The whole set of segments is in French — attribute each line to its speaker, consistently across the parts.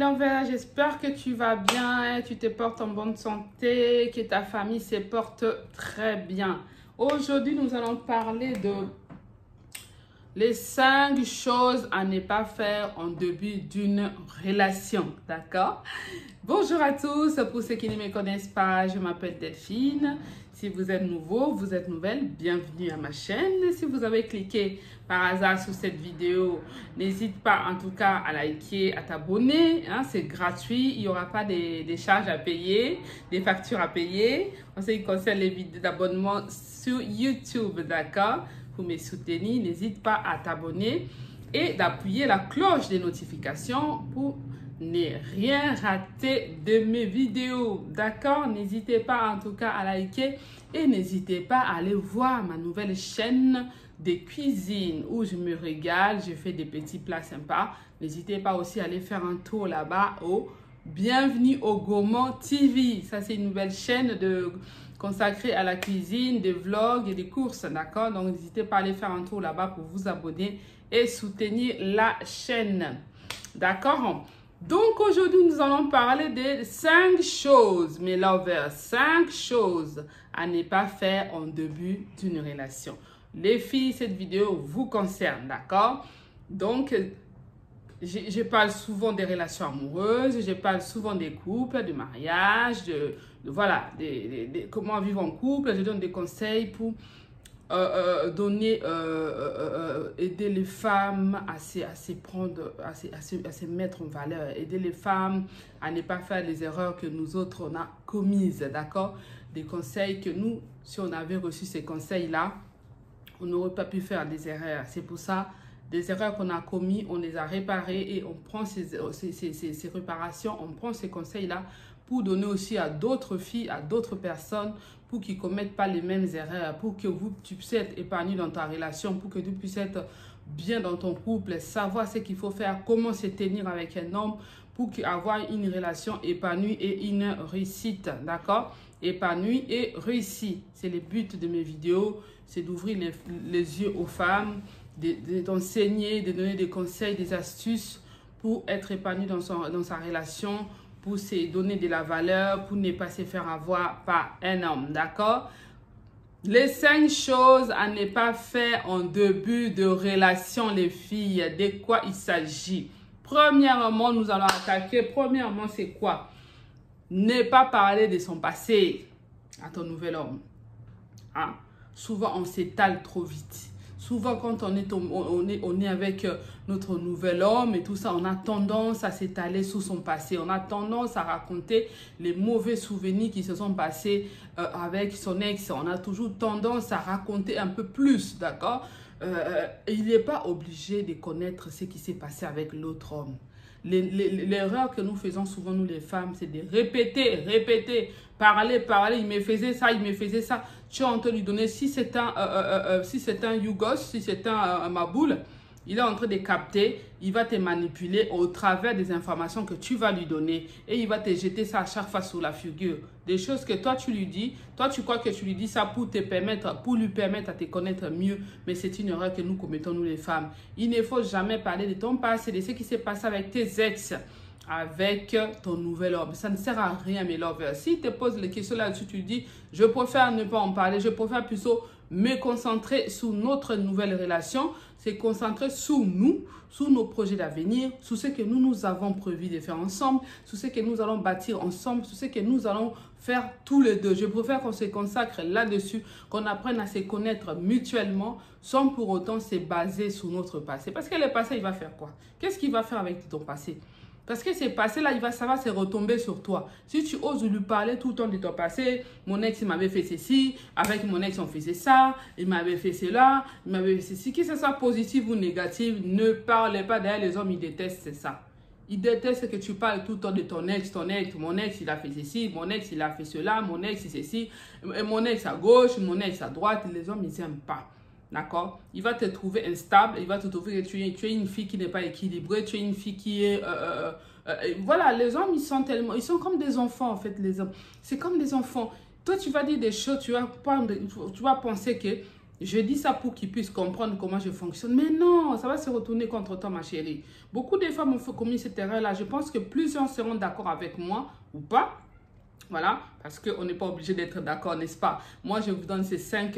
Speaker 1: lovers, j'espère que tu vas bien, tu te portes en bonne santé, que ta famille se porte très bien. Aujourd'hui, nous allons parler de les 5 choses à ne pas faire en début d'une relation, d'accord? Bonjour à tous, pour ceux qui ne me connaissent pas, je m'appelle Delphine. Si vous êtes nouveau, vous êtes nouvelle, bienvenue à ma chaîne. Si vous avez cliqué par hasard sur cette vidéo, n'hésite pas en tout cas à liker, à t'abonner. Hein, c'est gratuit, il n'y aura pas des charges à payer, des factures à payer. En ce qui concerne les vidéos d'abonnement sur YouTube, d'accord? Pour me soutenir, n'hésite pas à t'abonner et d'appuyer la cloche des notifications pour ne rien rater de mes vidéos, d'accord? N'hésitez pas en tout cas à liker et n'hésitez pas à aller voir ma nouvelle chaîne de cuisine où je me régale, je fais des petits plats sympas. N'hésitez pas aussi à aller faire un tour là-bas au Bienvenue au Gourmand TV. Ça, c'est une nouvelle chaîne consacrée à la cuisine, des vlogs et des courses, d'accord? Donc, n'hésitez pas à aller faire un tour là-bas pour vous abonner et soutenir la chaîne, d'accord? Donc, aujourd'hui, nous allons parler des 5 choses, mes lovers, 5 choses à ne pas faire en début d'une relation. Les filles, cette vidéo vous concerne, d'accord? Donc, je parle souvent des relations amoureuses, je parle souvent des couples, du mariage, voilà, comment vivre en couple. Je donne des conseils pour aider les femmes à se mettre en valeur, aider les femmes à ne pas faire les erreurs que nous autres on a commises, d'accord? Des conseils que nous, si on avait reçu ces conseils-là, on n'aurait pas pu faire des erreurs. C'est pour ça, des erreurs qu'on a commises, on les a réparées et on prend ces réparations, on prend ces conseils-là pour donner aussi à d'autres filles, à d'autres personnes, pour qu'ils ne commettent pas les mêmes erreurs, pour que tu puisses être épanoui dans ta relation, pour que tu puisses être bien dans ton couple, savoir ce qu'il faut faire, comment se tenir avec un homme, pour avoir une relation épanouie et une réussite, d'accord? Épanouie et réussie. C'est le but de mes vidéos, c'est d'ouvrir les yeux aux femmes, d'enseigner, de donner des conseils, des astuces pour être épanoui dans sa relation, pour se donner de la valeur, pour ne pas se faire avoir par un homme, d'accord? Les 5 choses à ne pas faire en début de relation, les filles, de quoi il s'agit? Premièrement, nous allons attaquer. Premièrement, c'est quoi? Ne pas parler de son passé à ton nouvel homme. Hein? Souvent, on s'étale trop vite. Souvent, quand on est avec notre nouvel homme et tout ça, on a tendance à s'étaler sur son passé. On a tendance à raconter les mauvais souvenirs qui se sont passés avec son ex. On a toujours tendance à raconter un peu plus, d'accord? Il n'est pas obligé de connaître ce qui s'est passé avec l'autre homme. L'erreur que nous faisons souvent, nous les femmes, c'est de répéter, parler, il me faisait ça, il me faisait ça. Tu es en train de lui donner, si c'est un Yougos, si c'est un Maboule, il est en train de capter, il va te manipuler au travers des informations que tu vas lui donner et il va te jeter ça à chaque fois sur la figure. Des choses que toi tu lui dis, toi tu crois que tu lui dis ça pour lui permettre à te connaître mieux, mais c'est une erreur que nous commettons nous les femmes. Il ne faut jamais parler de ton passé, de ce qui s'est passé avec tes ex, avec ton nouvel homme. Ça ne sert à rien, mes lovers. S'il te pose les questions là-dessus, tu dis, je préfère ne pas en parler, je préfère plutôt me concentrer sur notre nouvelle relation, c'est concentrer sur nous, sur nos projets d'avenir, sur ce que nous avons prévu de faire ensemble, sur ce que nous allons bâtir ensemble, sur ce que nous allons faire tous les deux. Je préfère qu'on se consacre là-dessus, qu'on apprenne à se connaître mutuellement, sans pour autant se baser sur notre passé. Parce que le passé, il va faire quoi? Qu'est-ce qu'il va faire avec ton passé? Parce que ces passés-là, ça va se retomber sur toi. Si tu oses lui parler tout le temps de ton passé, mon ex, il m'avait fait ceci, avec mon ex, on faisait ça, il m'avait fait cela, il m'avait fait ceci. Que ce soit positif ou négatif, ne parlez pas. D'ailleurs, les hommes, ils détestent ça. Ils détestent que tu parles tout le temps de ton ex, mon ex, il a fait ceci, mon ex, il a fait cela, mon ex, c'est ceci, mon ex à gauche, mon ex à droite. Les hommes, ils n'aiment pas. D'accord? Il va te trouver instable, il va te trouver que tu es une fille qui n'est pas équilibrée, tu es une fille qui est... voilà, les hommes, ils sont comme des enfants, en fait, les hommes. C'est comme des enfants. Toi, tu vas dire des choses, tu vas penser que Je dis ça pour qu'ils puissent comprendre comment je fonctionne. Mais non, ça va se retourner contre toi, ma chérie. Beaucoup de femmes ont commis cette erreur-là. Je pense que plusieurs seront d'accord avec moi ou pas. Voilà, parce qu'on n'est pas obligé d'être d'accord, n'est-ce pas? Moi, je vous donne ces cinq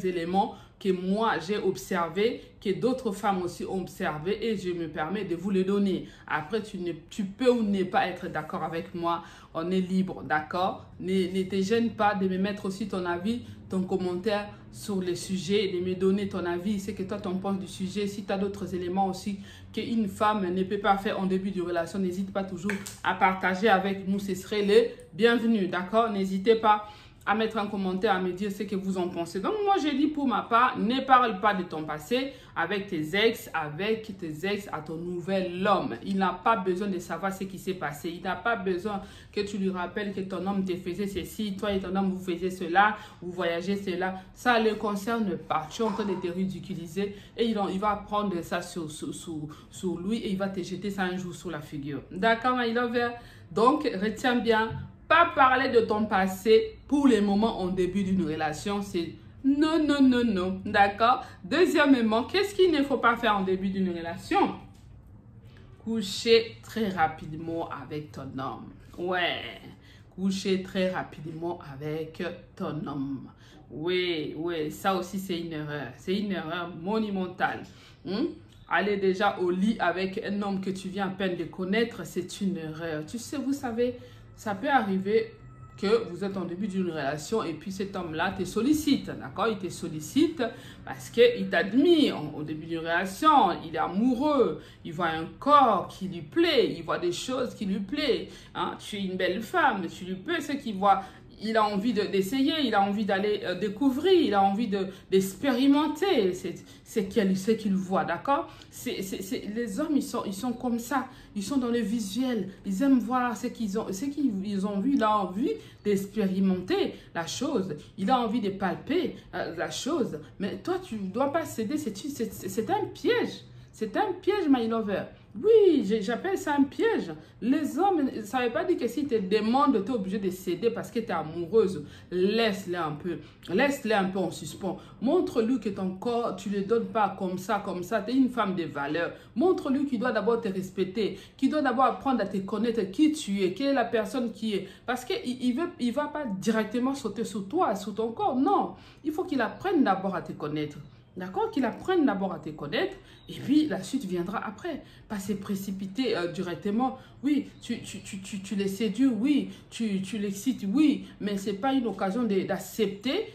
Speaker 1: éléments que moi, j'ai observé, que d'autres femmes aussi ont observé et je me permets de vous les donner. Après, tu peux ou ne pas être d'accord avec moi. On est libre, d'accord? Ne te gêne pas de me mettre aussi ton avis, ton commentaire sur les sujets, de me donner ton avis, c'est que toi, tu en penses du sujet. Si tu as d'autres éléments aussi qu'une femme ne peut pas faire en début de relation, n'hésite pas toujours à partager avec nous. Ce serait le bienvenu, d'accord? N'hésitez pas à mettre un commentaire, à me dire ce que vous en pensez. Donc, moi, je dis pour ma part, ne parle pas de ton passé avec tes ex à ton nouvel homme. Il n'a pas besoin de savoir ce qui s'est passé. Il n'a pas besoin que tu lui rappelles que ton homme te faisait ceci, toi et ton homme vous faisiez cela, vous voyagez cela. Ça ne le concerne pas. Tu es en train de te ridiculiser et il va prendre ça sur lui et il va te jeter ça un jour sur la figure. D'accord, my lover? Donc, retiens bien, pas parler de ton passé pour les moments en début d'une relation, c'est non, non, non, non, d'accord? Deuxièmement, qu'est-ce qu'il ne faut pas faire en début d'une relation? Coucher très rapidement avec ton homme. Ouais, coucher très rapidement avec ton homme. Oui, oui, ça aussi c'est une erreur. C'est une erreur monumentale. Aller déjà au lit avec un homme que tu viens à peine de connaître, c'est une erreur. Tu sais, vous savez, ça peut arriver que vous êtes en début d'une relation et puis cet homme-là te sollicite, d'accord? Il te sollicite parce qu'il t'admire au début d'une relation, il est amoureux, il voit un corps qui lui plaît, il voit des choses qui lui plaisent. Hein? Tu es une belle femme, tu lui plais ce qu'il voit. Il a envie d'essayer, il a envie d'aller découvrir, il a envie d'expérimenter ce qu'il voit, d'accord? Les hommes, ils sont comme ça, ils sont dans le visuel, ils aiment voir ce qu'ils ont vu, il a envie d'expérimenter la chose, il a envie de palper la chose, mais toi, tu ne dois pas céder, c'est un piège. C'est un piège, my lover. Oui, j'appelle ça un piège. Les hommes, ça ne veut pas dire que si tu demandes, tu es obligé de céder parce que tu es amoureuse. Laisse-les un peu. Laisse-les un peu en suspens. Montre-lui que ton corps, tu ne le donnes pas comme ça, comme ça. Tu es une femme de valeur. Montre-lui qu'il doit d'abord te respecter, qu'il doit d'abord apprendre à te connaître qui tu es, quelle est la personne qui est. Parce qu'il ne va pas directement sauter sur toi, sur ton corps. Non, il faut qu'il apprenne d'abord à te connaître. D'accord? Qu'il apprenne d'abord à te connaître et puis la suite viendra après. Pas se précipiter directement. Oui, tu les séduis, oui. Tu l'excites, oui. Mais ce n'est pas une occasion d'accepter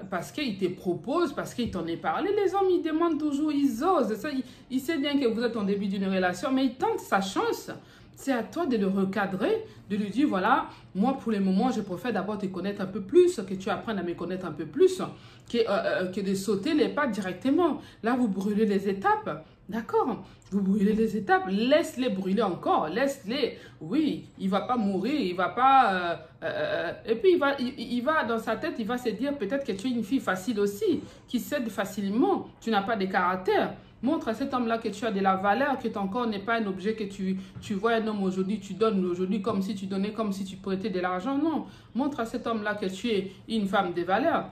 Speaker 1: parce qu'il te propose, parce qu'il t'en est parlé. Les hommes, ils demandent toujours, ils osent. Ça, il sait bien que vous êtes en début d'une relation, mais il tente sa chance. C'est à toi de le recadrer, de lui dire, voilà, moi pour le moment, je préfère d'abord te connaître un peu plus, que tu apprennes à me connaître un peu plus, que de sauter les pas directement. Là, vous brûlez les étapes, d'accord? Vous brûlez les étapes, laisse-les brûler encore, laisse-les. Oui, il ne va pas mourir, il ne va pas... et puis, il va dans sa tête, il va se dire peut-être que tu es une fille facile aussi, qui cède facilement, tu n'as pas de caractère. Montre à cet homme-là que tu as de la valeur, que ton corps n'est pas un objet que tu vois un homme aujourd'hui, tu donnes aujourd'hui comme si tu donnais, comme si tu prêtais de l'argent. Non, montre à cet homme-là que tu es une femme de valeur.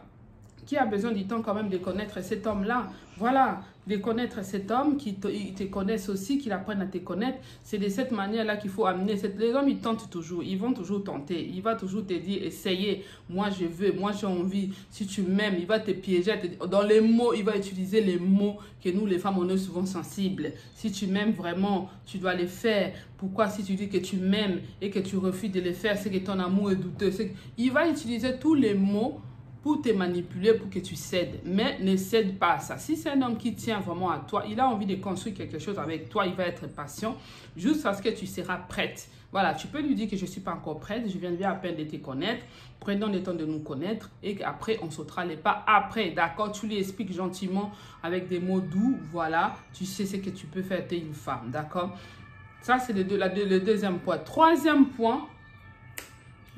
Speaker 1: Qui a besoin du temps quand même de connaître cet homme-là? Voilà, de connaître cet homme, qui te connaissent aussi, qu'il apprenne à te connaître. C'est de cette manière-là qu'il faut amener. Les hommes, ils tentent toujours, ils vont toujours tenter. Il va toujours te dire, essayez, moi je veux, moi j'ai envie. Si tu m'aimes, il va te piéger. Dans les mots, il va utiliser les mots que nous, les femmes, on est souvent sensibles. Si tu m'aimes vraiment, tu dois les faire. Pourquoi si tu dis que tu m'aimes et que tu refuses de les faire, c'est que ton amour est douteux. Il va utiliser tous les mots pour te manipuler, pour que tu cèdes. Mais ne cède pas à ça. Si c'est un homme qui tient vraiment à toi, il a envie de construire quelque chose avec toi, il va être patient jusqu'à ce que tu seras prête. Voilà, tu peux lui dire que je ne suis pas encore prête, je viens à peine de te connaître. Prenons le temps de nous connaître et après, on sautera les pas après. D'accord? Tu lui expliques gentiment avec des mots doux. Voilà, tu sais ce que tu peux faire, tu es une femme. D'accord? Ça, c'est le deuxième point. Troisième point,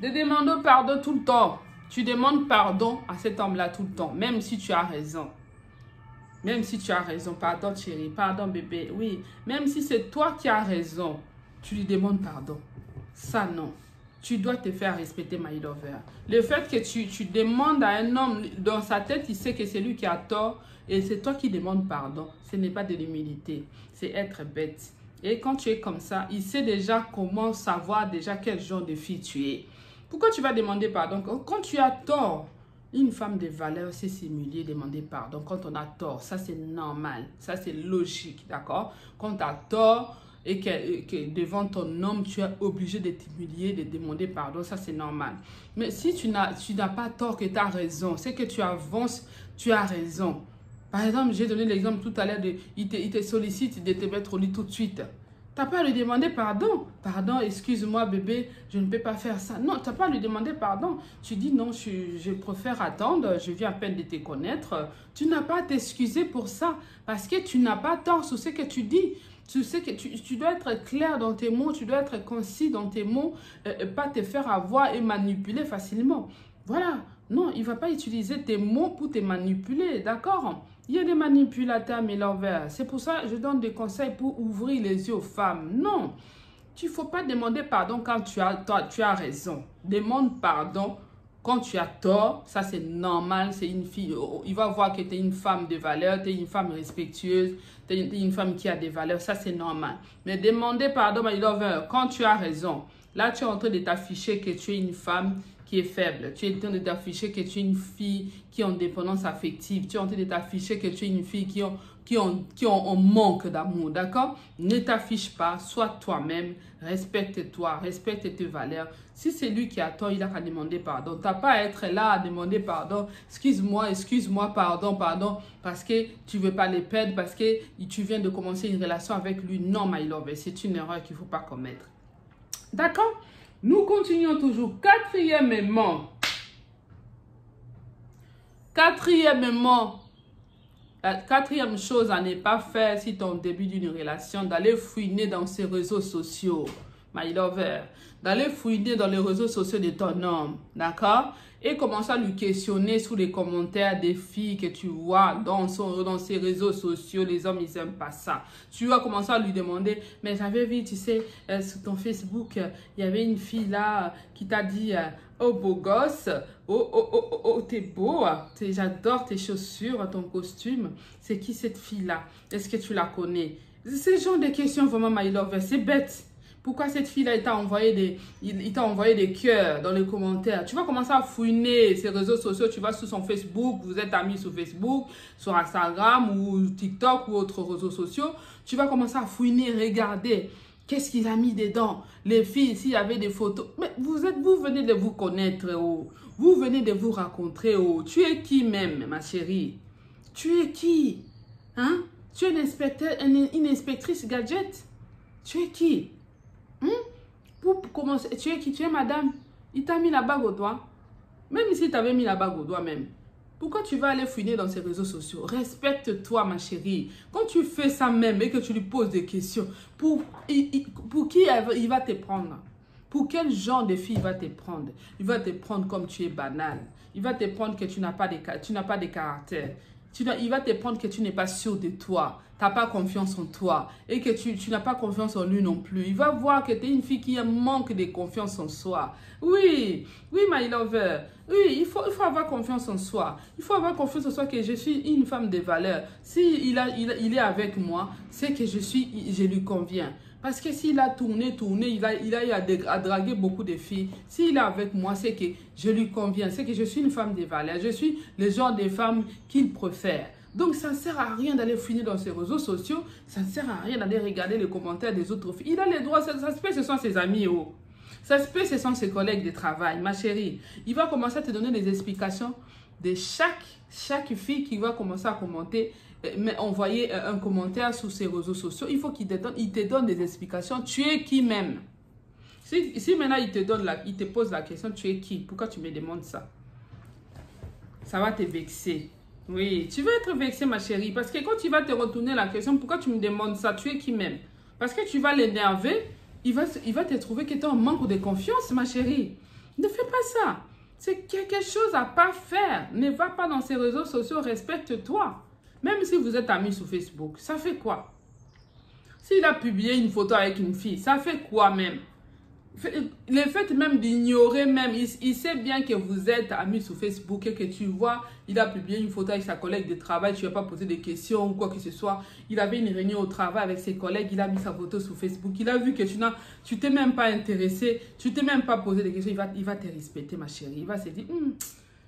Speaker 1: de demander pardon tout le temps. Tu demandes pardon à cet homme-là tout le temps, même si tu as raison. Même si tu as raison. Pardon, chérie. Pardon, bébé. Oui. Même si c'est toi qui as raison, tu lui demandes pardon. Ça, non. tu dois te faire respecter, my lover. Le fait que tu demandes à un homme, dans sa tête, il sait que c'est lui qui a tort et c'est toi qui demandes pardon. Ce n'est pas de l'humilité, c'est être bête. Et quand tu es comme ça, il sait déjà comment savoir déjà quel genre de fille tu es. Pourquoi tu vas demander pardon? Quand tu as tort, une femme de valeur, c'est s'humilier, demander pardon. Quand on a tort, ça c'est normal, ça c'est logique, d'accord? Quand tu as tort et que devant ton homme, tu es obligé de t'humilier, de demander pardon, ça c'est normal. Mais si tu n'as pas tort, que tu as raison, c'est que tu avances, tu as raison. Par exemple, j'ai donné l'exemple tout à l'heure, il te sollicite de te mettre au lit tout de suite. Tu n'as pas à lui demander pardon. Pardon, excuse-moi bébé, je ne peux pas faire ça. Non, tu n'as pas à lui demander pardon. Tu dis non, je préfère attendre, je viens à peine de te connaître. Tu n'as pas à t'excuser pour ça parce que tu n'as pas tort sur ce que tu dis. Tu sais que tu dois être clair dans tes mots, tu dois être concis dans tes mots, pas te faire avoir et manipuler facilement. Voilà. Non, il ne va pas utiliser tes mots pour te manipuler, d'accord? Il y a des manipulateurs, mes lovers. C'est pour ça que je donne des conseils pour ouvrir les yeux aux femmes. Non, il ne faut pas demander pardon quand tu as raison. Demande pardon quand tu as tort. Ça, c'est normal. C'est une fille. Il va voir que tu es une femme de valeur, tu es une femme respectueuse, tu es une femme qui a des valeurs. Ça, c'est normal. Mais demander pardon, my lover, quand tu as raison. Là, tu es en train de t'afficher que tu es une femme qui est faible. Tu es en train de t'afficher que tu es une fille qui est en dépendance affective. Tu es en train de t'afficher que tu es une fille qui ont manque d'amour, d'accord? Ne t'affiche pas, sois toi-même, respecte-toi, respecte tes valeurs. Si c'est lui qui a tort, il a qu'à demander pardon. Tu n'as pas à être là à demander pardon. Excuse-moi, pardon, parce que tu ne veux pas les perdre, parce que tu viens de commencer une relation avec lui. Non, my love, c'est une erreur qu'il ne faut pas commettre. D'accord? Nous continuons toujours. Quatrièmement, la quatrième chose à ne pas faire si ton début d'une relation, d'aller fouiner dans ses réseaux sociaux, my lover, d'aller fouiner dans les réseaux sociaux de ton homme, d'accord? Et commencer à lui questionner sous les commentaires des filles que tu vois dans ses réseaux sociaux. Les hommes, ils n'aiment pas ça. Tu vas commencer à lui demander, mais j'avais vu, tu sais, sur ton Facebook, il y avait une fille là qui t'a dit, oh beau gosse, oh t'es beau, j'adore tes chaussures, ton costume. C'est qui cette fille-là? Est-ce que tu la connais? C'est ce genre de questions, vraiment, my lover, c'est bête. Pourquoi cette fille-là, il t'a envoyé des cœurs dans les commentaires? Tu vas commencer à fouiner ses réseaux sociaux. Tu vas sur son Facebook, vous êtes amis sur Facebook, sur Instagram ou TikTok ou autres réseaux sociaux. Tu vas commencer à fouiner, regarder. Qu'est-ce qu'il a mis dedans? Les filles, s'il y avait des photos. Mais vous venez de vous connaître, oh. Vous venez de vous rencontrer, oh. Tu es qui même, ma chérie? Tu es qui? Hein? Tu es une inspectrice gadget? Tu es qui? Pour commencer, tu es qui? Tu es madame? Il t'a mis la bague au doigt. Même si tu avais mis la bague au doigt même. Pourquoi tu vas aller fouiner dans ses réseaux sociaux? Respecte-toi, ma chérie. Quand tu fais ça même et que tu lui poses des questions, pour qui il va te prendre? Pour quel genre de fille il va te prendre? Il va te prendre comme tu es banal. Il va te prendre que tu n'as pas de caractère. Il va te prendre que tu n'es pas sûr de toi. Tu n'as pas confiance en toi. Et que tu n'as pas confiance en lui non plus. Il va voir que tu es une fille qui manque de confiance en soi. Oui, my lover. Oui, il faut avoir confiance en soi. Il faut avoir confiance en soi que je suis une femme de valeur. Si il est avec moi, c'est que je lui conviens. Parce que s'il a tourné, il a eu à draguer beaucoup de filles. S'il est avec moi, c'est que je lui conviens. C'est que je suis une femme de valeur. Je suis le genre de femme qu'il préfère. Donc, ça ne sert à rien d'aller fouiner dans ses réseaux sociaux. Ça ne sert à rien d'aller regarder les commentaires des autres filles. Il a les droits. Ça se peut, ce sont ses amis. Oh. Ça se peut, ce sont ses collègues de travail. Ma chérie, il va commencer à te donner des explications de chaque fille qui va commencer à commenter. Mais envoyer un commentaire sur ses réseaux sociaux, il faut qu'il te donne des explications. Tu es qui même? Si maintenant il te pose la question, tu es qui? Pourquoi tu me demandes ça? Ça va te vexer. Oui, tu vas être vexé, ma chérie. Parce que quand tu vas te retourner la question, pourquoi tu me demandes ça? Tu es qui même? Parce que tu vas l'énerver, il va te trouver que tu es en manque de confiance, ma chérie. Ne fais pas ça. C'est quelque chose à pas faire. Ne va pas dans ces réseaux sociaux, respecte-toi. Même si vous êtes amis sur Facebook, ça fait quoi? S'il a publié une photo avec une fille, ça fait quoi même? Le fait même d'ignorer même, il sait bien que vous êtes amis sur Facebook et que tu vois, il a publié une photo avec sa collègue de travail, tu n'as pas posé des questions ou quoi que ce soit. Il avait une réunion au travail avec ses collègues, il a mis sa photo sur Facebook, il a vu que tu t'es même pas intéressé, tu t'es même pas posé des questions, il va te respecter ma chérie. Il va se dire,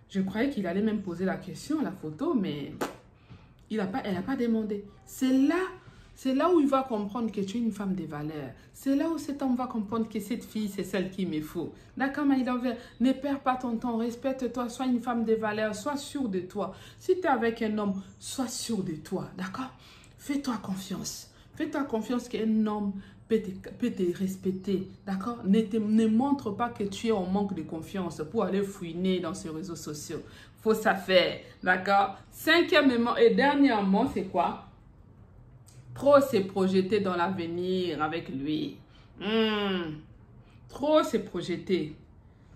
Speaker 1: je croyais qu'il allait même poser la question, la photo, mais elle n'a pas demandé. C'est là où il va comprendre que tu es une femme de valeur. C'est là où cet homme va comprendre que cette fille, c'est celle qu'il me faut. D'accord, mais ne perds pas ton temps, respecte-toi, sois une femme de valeur, sois sûre de toi. Si tu es avec un homme, sois sûre de toi, d'accord? Fais-toi confiance. Fais-toi confiance qu'un homme peut te respecter, d'accord? Ne montre pas que tu es en manque de confiance pour aller fouiner dans ces réseaux sociaux. Faut ça faire, d'accord? Cinquièmement et dernièrement, c'est quoi? Trop se projeter dans l'avenir avec lui. Trop se projeter.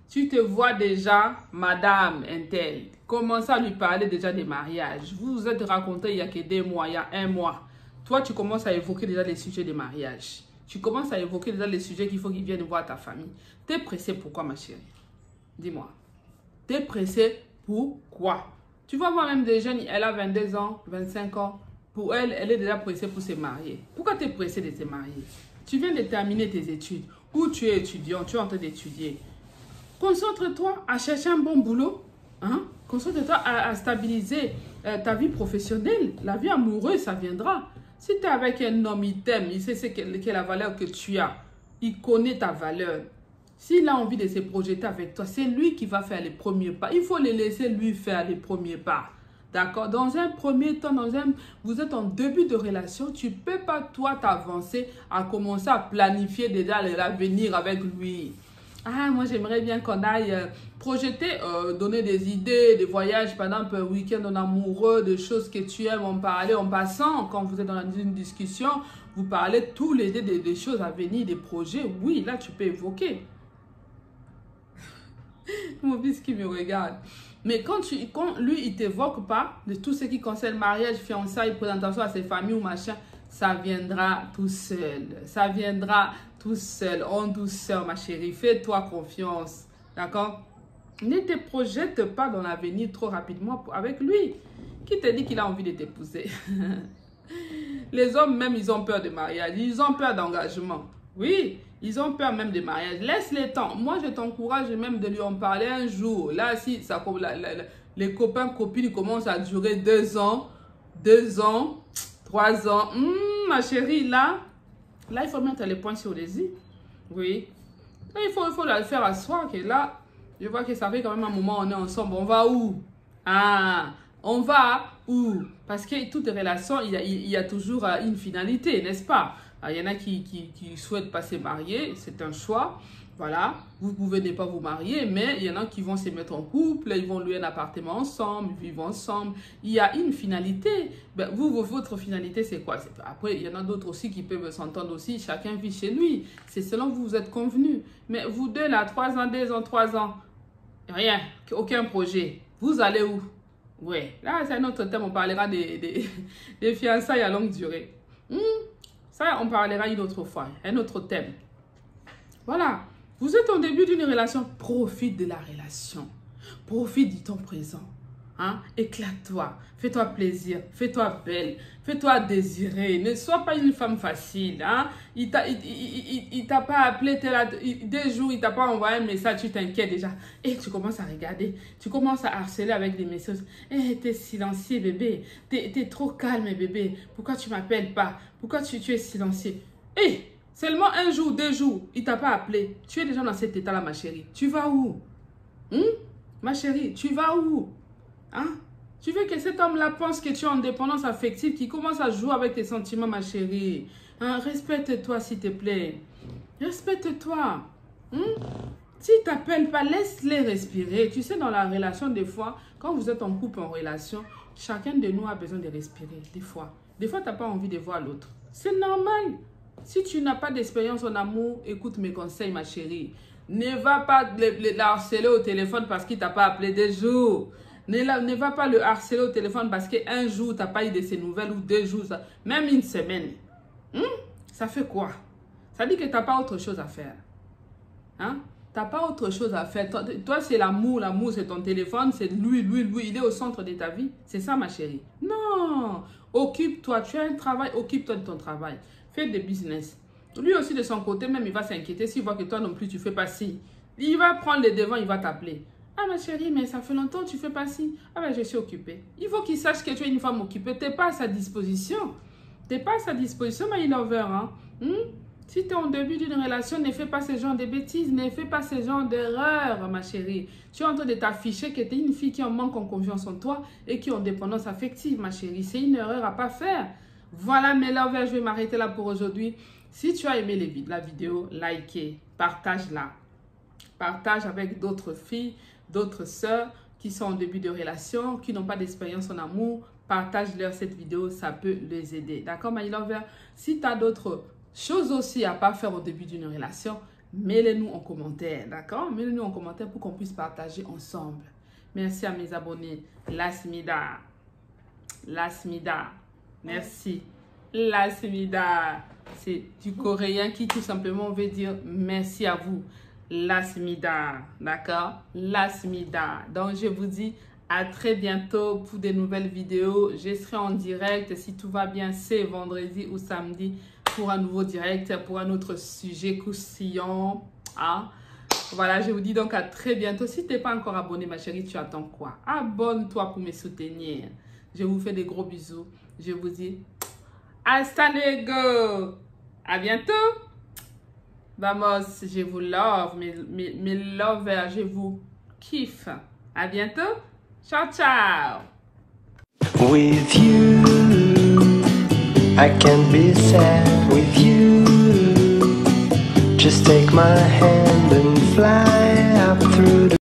Speaker 1: Tu te vois déjà, madame Intel, commence à lui parler déjà des mariages. Vous vous êtes raconté il y a que 2 mois, il y a 1 mois. Toi, tu commences à évoquer déjà les sujets des mariages. Tu commences à évoquer déjà les sujets qu'il faut qu'ils viennent voir ta famille. T'es pressé pourquoi, ma chérie? Dis-moi. T'es pressé pourquoi? Tu vois moi-même des jeunes, elle a 22 ans, 25 ans. Pour elle, elle est déjà pressée pour se marier. Pourquoi tu es pressée de te marier? Tu viens de terminer tes études. Ou tu es étudiant, tu es en train d'étudier. Concentre-toi à chercher un bon boulot. Hein? Concentre-toi à stabiliser ta vie professionnelle. La vie amoureuse, ça viendra. Si tu es avec un homme, il t'aime, il sait quelle est la valeur que tu as. Il connaît ta valeur. S'il a envie de se projeter avec toi, c'est lui qui va faire les premiers pas. Il faut le laisser lui faire les premiers pas. D'accord? Dans un premier temps, vous êtes en début de relation, tu ne peux pas, toi, t'avancer à commencer à planifier déjà l'avenir avec lui. Ah, moi, j'aimerais bien qu'on aille projeter, donner des idées, des voyages, par exemple, un week-end en amoureux, des choses que tu aimes en parler en passant. Quand vous êtes dans une discussion, vous parlez tous les deux des choses à venir, des projets. Oui, là, tu peux évoquer. Mon fils qui me regarde. Mais quand lui, il ne t'évoque pas de tout ce qui concerne mariage, fiançailles, présentation à ses familles ou machin, ça viendra tout seul. Ça viendra tout seul, en douceur, ma chérie. Fais-toi confiance. D'accord? Ne te projette pas dans l'avenir trop rapidement avec lui. Qui te dit qu'il a envie de t'épouser? Les hommes, même, ils ont peur de mariage. Ils ont peur d'engagement. Oui, ils ont peur même de mariage. Laisse les temps. Moi, je t'encourage même de lui en parler un jour. Là, si ça, les copains, copines commencent à durer 2 ans, 3 ans. Ma chérie, là, il faut mettre les points sur les i. Oui. Là, il faut le faire asseoir. Que là, je vois que ça fait quand même un moment, on est ensemble. On va où? Ah, on va où? Parce que toute relation, il y a toujours une finalité, n'est-ce pas? Il y en a qui souhaitent pas se marier, c'est un choix. Voilà, vous pouvez ne pas vous marier, mais il y en a qui vont se mettre en couple, ils vont louer un appartement ensemble, vivre ensemble. Il y a une finalité. Ben, votre finalité, c'est quoi? Après, il y en a d'autres aussi qui peuvent s'entendre aussi. Chacun vit chez lui. C'est selon vous, vous êtes convenus. Mais vous deux, là, 3 ans, 2 ans, 3 ans, rien, aucun projet. Vous allez où? Ouais, là, c'est un autre thème. On parlera des fiançailles à longue durée. Ça, on parlera une autre fois, un autre thème. Voilà, vous êtes au début d'une relation, profite de la relation. Profite du temps présent. Hein? Éclate-toi, fais-toi plaisir, fais-toi belle, fais-toi désirer. Ne sois pas une femme facile. Hein? Il t'a pas appelé, 2 jours, il t'a pas envoyé un message, tu t'inquiètes déjà. Et tu commences à regarder, tu commences à harceler avec des messages. T'es silencieux, bébé. T'es trop calme, bébé. Pourquoi tu m'appelles pas? Pourquoi tu es silencieux? Seulement 1 jour, 2 jours, il t'a pas appelé. Tu es déjà dans cet état-là, ma chérie. Tu vas où? Ma chérie, tu vas où? Hein? Tu veux que cet homme-là pense que tu es en dépendance affective, qui commence à jouer avec tes sentiments, ma chérie. Hein? Respecte-toi, s'il te plaît. Respecte-toi. S'il ne t'appelle pas, laisse-les respirer. Tu sais, dans la relation, des fois, quand vous êtes en couple, en relation, chacun de nous a besoin de respirer, des fois. Des fois, tu n'as pas envie de voir l'autre. C'est normal. Si tu n'as pas d'expérience en amour, écoute mes conseils, ma chérie. Ne va pas le harceler au téléphone parce qu'il ne t'a pas appelé 2 jours. Ne va pas le harceler au téléphone parce qu'un jour, tu n'as pas eu de ses nouvelles ou 2 jours, même 1 semaine. Ça fait quoi? Ça dit que tu n'as pas autre chose à faire. Hein? T'as pas autre chose à faire. Toi, c'est l'amour. L'amour, c'est ton téléphone. C'est lui. Il est au centre de ta vie. C'est ça, ma chérie. Non. Occupe-toi. Tu as un travail. Occupe-toi de ton travail. Fais des business. Lui aussi, de son côté, même, il va s'inquiéter s'il voit que toi non plus, tu fais pas ci. Il va prendre les devants. Il va t'appeler. Ah, ma chérie, mais ça fait longtemps que tu fais pas ci. Ah, ben, je suis occupée. Il faut qu'il sache que tu es une femme occupée. Tu n'es pas à sa disposition. Tu n'es pas à sa disposition, my lover. Hein? Si tu es au début d'une relation, ne fais pas ce genre de bêtises, ne fais pas ce genre d'erreurs, ma chérie. Tu es en train de t'afficher que tu es une fille qui en manque en confiance en toi et qui est en dépendance affective, ma chérie. C'est une erreur à ne pas faire. Voilà, mes lovers, je vais m'arrêter là pour aujourd'hui. Si tu as aimé la vidéo, likez, partage-la. Partage avec d'autres filles, d'autres sœurs qui sont en début de relation, qui n'ont pas d'expérience en amour. Partage-leur cette vidéo, ça peut les aider. D'accord, my lover? Si tu as d'autres choses aussi à pas faire au début d'une relation, mets-les-nous en commentaire, d'accord? Mets-les-nous en commentaire pour qu'on puisse partager ensemble. Merci à mes abonnés. Lasmida. Merci. Lasmida. C'est du coréen qui tout simplement veut dire merci à vous. Lasmida. D'accord? Lasmida. Donc, je vous dis à très bientôt pour de nouvelles vidéos. Je serai en direct, si tout va bien, c'est vendredi ou samedi, pour un nouveau direct, pour un autre sujet croustillant. Hein? Voilà, je vous dis donc à très bientôt. Si tu n'es pas encore abonné, ma chérie, tu attends quoi? Abonne-toi pour me soutenir. Je vous fais des gros bisous. Je vous dis hasta luego. À bientôt. Vamos, je vous love, mes lovers, je vous kiffe. À bientôt. Ciao, ciao.
Speaker 2: With you, I can't be sad with you. Just take my hand and fly